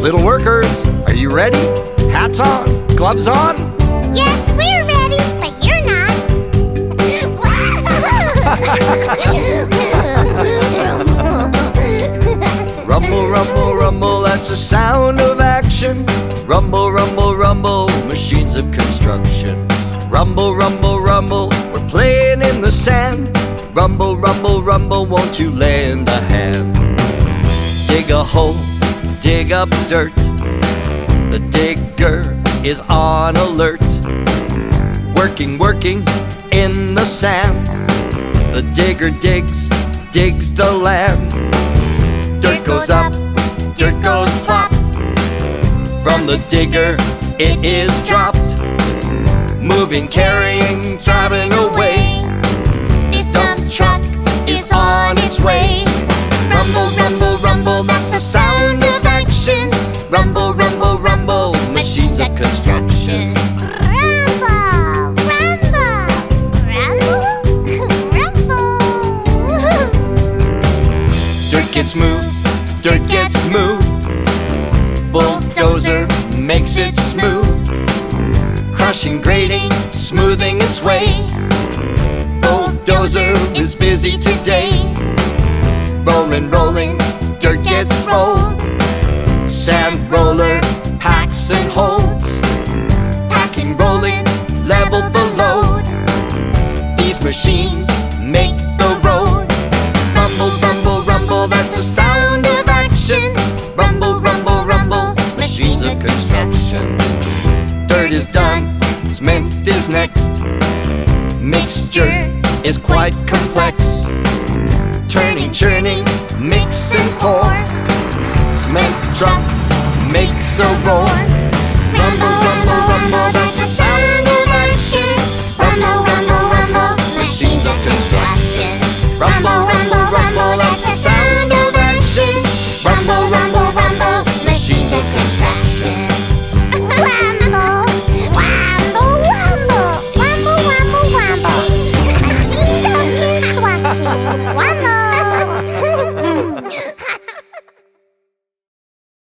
Little workers, are you ready? Hats on, gloves on? Yes, we're ready, but you're not. Rumble, rumble, rumble, that's the sound of action. Rumble, rumble, rumble, machines of construction. Rumble, rumble, rumble, we're playing in the sand. Rumble, rumble, rumble, won't you lend a hand? Dig a hole, dig up dirt. The digger is on alert. Working, working in the sand. The digger digs, digs the land. Dirt goes up, dirt goes plop. From the digger it is dropped. Moving, carrying, driving away. This dump truck is on its way. Rumble, rumble, rumble, that's the sound of action. Rumble, rumble, rumble, machines of construction. Rumble, rumble, rumble, rumble. Dirt gets moved, dirt gets moved. Bulldozer makes it smooth. Crushing, grading, smoothing its way. Bulldozer is busy today. Rolling, rolling, dirt gets rolled. Sand roller packs and holds. Packing, rolling, level the load. These machines make the road. Rumble, rumble, rumble, that's the sound of action. Rumble, rumble, rumble, machines of construction. Dirt is done, cement is next. Mixture is quite complex. Turning, churning, mix and pour. Cement truck makes a roar.